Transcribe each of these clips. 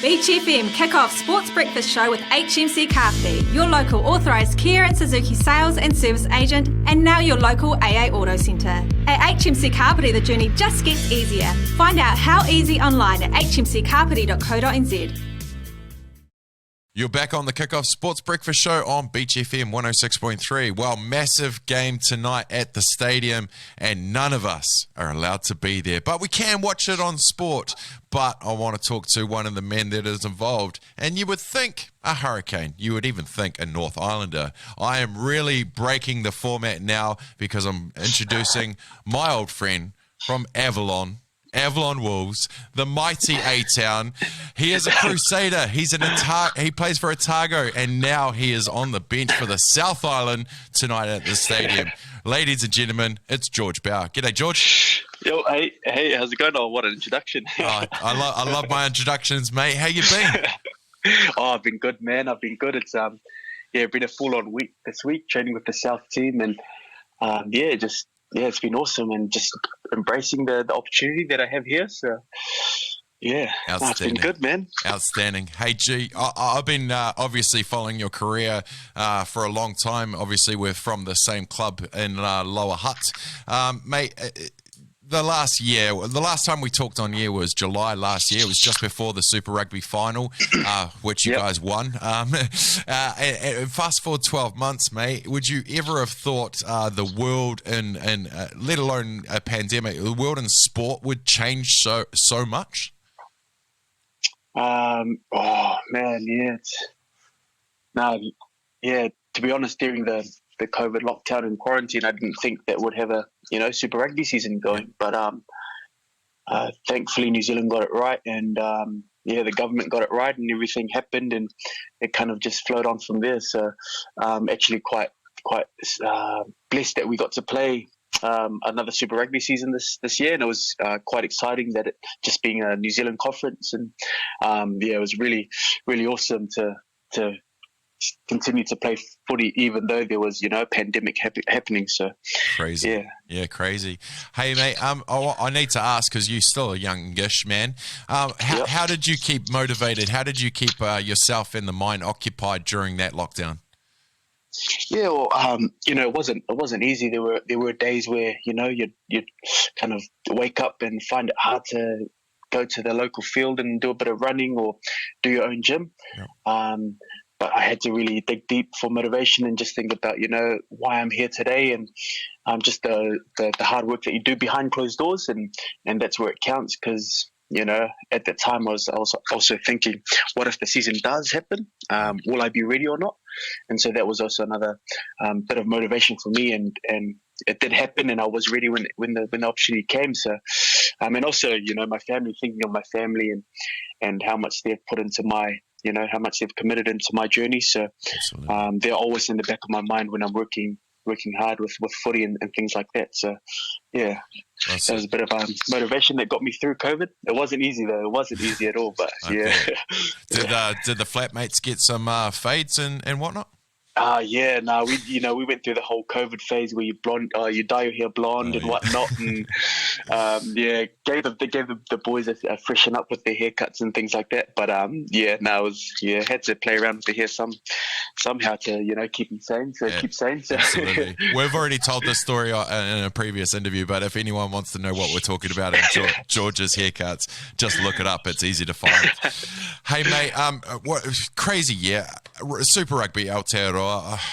Beach FM kick-off sports breakfast show with HMC Kapiti, your local authorised Kia and Suzuki sales and service agent, and now your local AA Auto Centre. At HMC Kapiti, the journey just gets easier. Find out how easy online at hmckapiti.co.nz. You're back on the Kickoff Sports Breakfast Show on Beach FM 106.3. Well, massive game tonight at the stadium, and none of us are allowed to be there. But we can watch it on Sport. But I want to talk to one of the men that is involved. And you would think a Hurricane. You would even think a North Islander. I am really breaking the format now because I'm introducing my old friend from Avalon Wolves, the mighty A-Town. He is a Crusader. He plays for Otago, and now he is on the bench for the South Island tonight at the stadium. Ladies and gentlemen, it's George Bauer. G'day, George. Yo, hey, how's it going? Oh, what an introduction. I love my introductions, mate. How you been? I've been good, man. I've been good. It's been a full-on week this week, training with the South team, and it's been awesome, and just embracing the opportunity that I have here. So, it's been good, man. Outstanding. Hey, G, I've been obviously following your career for a long time. Obviously, we're from the same club in Lower Hutt. Mate, the last time we talked on air was July last year. It was just before the Super Rugby final, which you guys won. And fast forward 12 months, mate, would you ever have thought the world, and let alone a pandemic, the world in sport would change so much? To be honest, during the COVID lockdown and quarantine, I didn't think that would have a Super Rugby season going. But thankfully, New Zealand got it right, and the government got it right, and everything happened, and it kind of just flowed on from there. So actually quite blessed that we got to play another Super Rugby season this year, and it was quite exciting that it just being a New Zealand conference, and it was really, really awesome to continue to play footy even though there was a pandemic happening. So crazy. Crazy. Hey, mate, I need to ask, because you're still a youngish man, how did you keep motivated? How did you keep yourself and the mind occupied during that lockdown? It wasn't easy. There were days where you'd kind of wake up and find it hard to go to the local field and do a bit of running or do your own gym. But I had to really dig deep for motivation and just think about, why I'm here today, and just the hard work that you do behind closed doors, and that's where it counts. Because at that time I was also thinking, what if the season does happen? Will I be ready or not? And so that was also another bit of motivation for me, and it did happen, and I was ready when the opportunity came. So, and also my family, thinking of my family and how much they've put into my, how much they've committed into my journey. So they're always in the back of my mind when I'm working hard with footy and things like that. So that was a bit of motivation that got me through COVID. It wasn't easy though. It wasn't easy at all, but Did the flatmates get some fades and whatnot? We went through the whole COVID phase where you dye your hair blonde and whatnot, and gave the boys a freshen up with their haircuts and things like that. But had to play around with the hair somehow to keep them sane. So keep sane. So. Absolutely. We've already told this story in a previous interview, but if anyone wants to know what we're talking about in George's haircuts, just look it up. It's easy to find. Hey mate, crazy year. Super Rugby Aotearoa.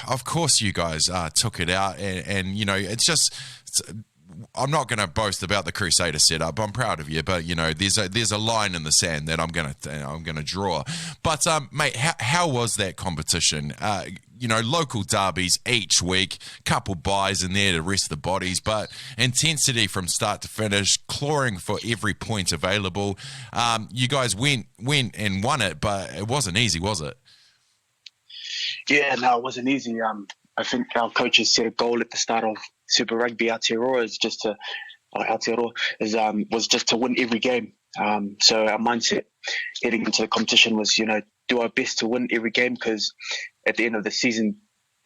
Of course you guys took it out, and I'm not going to boast about the Crusader setup. I'm proud of you, but there's a line in the sand that I'm going to draw. But mate, how was that competition? Local derbies each week, couple buys in there to rest the bodies, but intensity from start to finish, clawing for every point available. You guys went and won it, but it wasn't easy, was it? Yeah, no, it wasn't easy. I think our coaches set a goal at the start of Super Rugby Aotearoa was just to win every game. So our mindset heading into the competition was, do our best to win every game, because at the end of the season,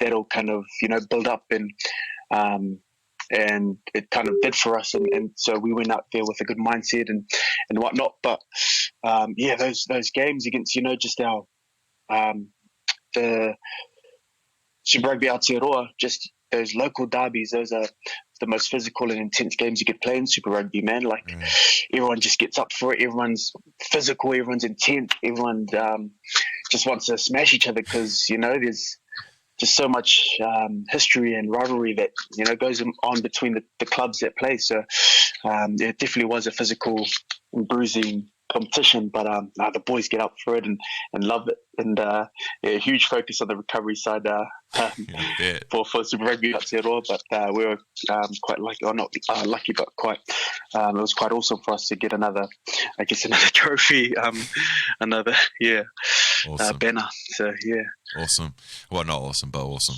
that'll kind of, build up and and it kind of did for us, and so we went out there with a good mindset and whatnot. But those games against just our the Super Rugby Aotearoa, just those local derbies, those are the most physical and intense games you could play in Super Rugby, man. Like everyone just gets up for it. Everyone's physical. Everyone's intense. Everyone just wants to smash each other because there's just so much history and rivalry that goes on between the clubs that play. So it definitely was a physical and bruising competition, but the boys get up for it and love it, and huge focus on the recovery side for Super Rugby Aotearoa. But we were quite lucky, or not lucky, but quite it was quite awesome for us to get another trophy, another awesome. banner. So awesome. Well, not awesome, but awesome.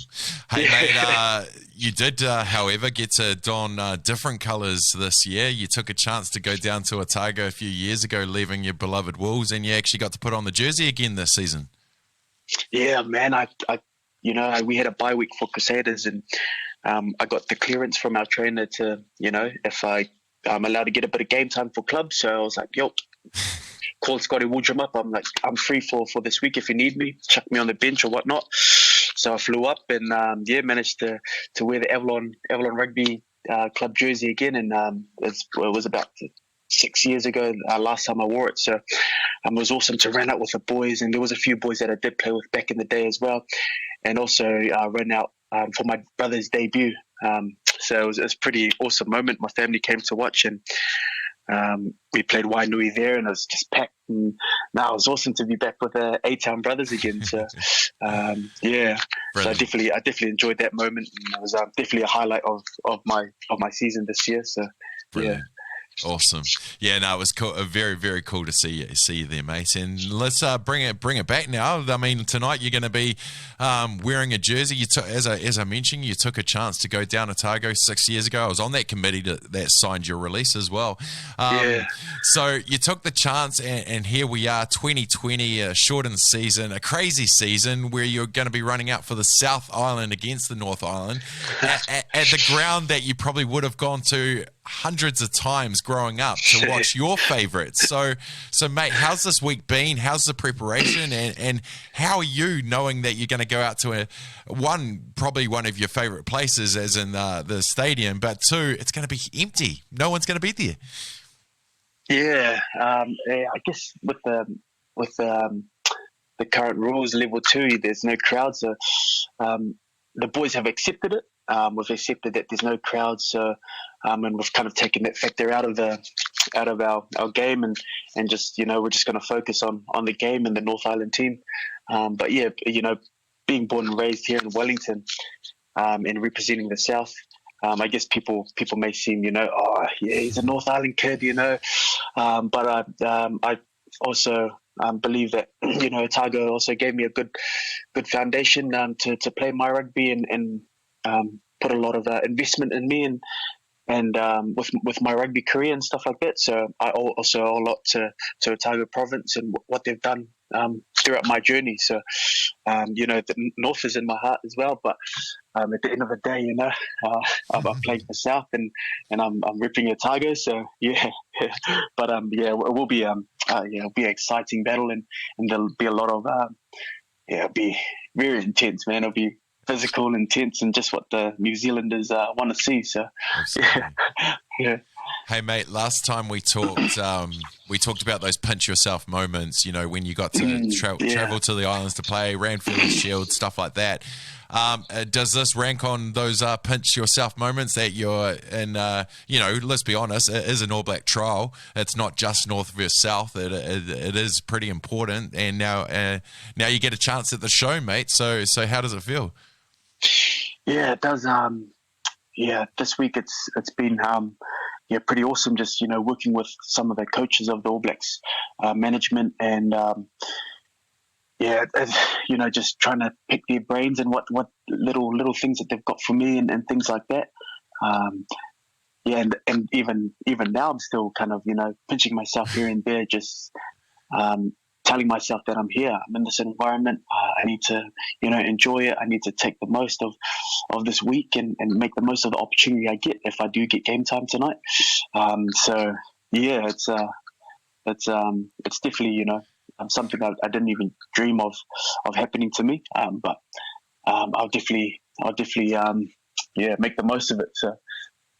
Hey mate, you did however get to don different colours this year. You took a chance to go down to Otago a few years ago, leaving your beloved Wolves, and you actually got to put on the jersey again this season. Yeah, man. We had a bye week for Crusaders, and I got the clearance from our trainer to, if I'm allowed to get a bit of game time for club. So I was like, yo, called Scotty Woodrum up. I'm like, I'm free for this week if you need me. Chuck me on the bench or whatnot. So I flew up and managed to wear the Avalon Rugby Club jersey again, and it was about 6 years ago last time I wore it. So it was awesome to run out with the boys, and there was a few boys that I did play with back in the day as well, and also ran out for my brother's debut. So it was a pretty awesome moment. My family came to watch, and we played Wainui there, and it was just packed. And now it was awesome to be back with the A-Town brothers again. So so I definitely enjoyed that moment, and it was definitely a highlight of my season this year. So brilliant. Awesome. Yeah, no, it was cool. Very, very cool to see you there, mate. And let's bring it back now. I mean, tonight you're going to be wearing a jersey. As I mentioned, you took a chance to go down Otago 6 years ago. I was on that committee that signed your release as well. So you took the chance, and here we are, 2020, a shortened season, a crazy season where you're going to be running out for the South Island against the North Island at the ground that you probably would have gone to hundreds of times growing up to watch your favourites. So mate, how's this week been? How's the preparation, and how are you knowing that you're going to go out to probably one of your favourite places, as in the stadium, but two, it's going to be empty. No one's going to be there. Yeah, I guess with the current rules, level 2, there's no crowd, so the boys have accepted it. We've accepted that there's no crowd, so and we've kind of taken that factor out of our game, and just we're just going to focus on the game and the North Island team. But yeah, being born and raised here in Wellington, and representing the South, I guess people may seem he's a North Island kid, but I also believe that Otago also gave me a good foundation to play my rugby and put a lot of investment in me and with my rugby career and stuff like that. So I also owe a lot to Otago Province and what they've done throughout my journey. So the North is in my heart as well. But at the end of the day, I'm playing for South and I'm ripping Otago. So yeah, but it will be it'll be an exciting battle, and there'll be a lot of it'll be very intense, man. It'll be physical, intense, and just what the New Zealanders want to see. So, yeah. Hey, mate, last time we talked about those pinch yourself moments, when you got to travel to the islands to play, ran for the Shield, stuff like that. Does this rank on those pinch yourself moments that you're in, let's be honest, it is an All Black trial. It's not just North versus South. It is pretty important. And now you get a chance at the show, mate. So how does it feel? Yeah, it does. This week it's been pretty awesome. Just working with some of the coaches of the All Blacks management, and just trying to pick their brains and what little things that they've got for me and things like that. And even now I'm still kind of pinching myself here and there, just telling myself that I'm here, I'm in this environment, I need to enjoy it, I need to take the most of this week and make the most of the opportunity I get if I do get game time tonight. So yeah, it's definitely something I didn't even dream of happening to me. But I'll definitely make the most of it. So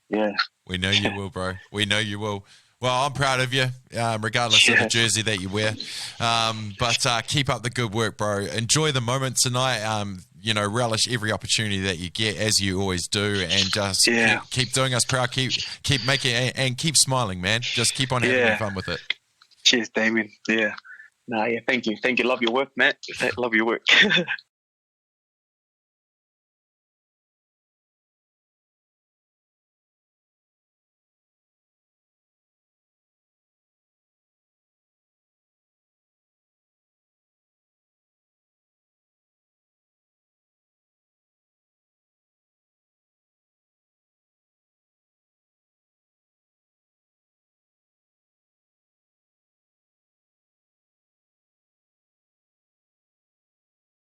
yeah, we know you will, bro. We know you will. Well, I'm proud of you, regardless of the jersey that you wear. But keep up the good work, bro. Enjoy the moment tonight. Relish every opportunity that you get, as you always do, and just keep doing us proud. Keep making and keep smiling, man. Just keep on having fun with it. Cheers, Damian. Yeah. No, yeah. Thank you. Love your work, Matt. Love your work.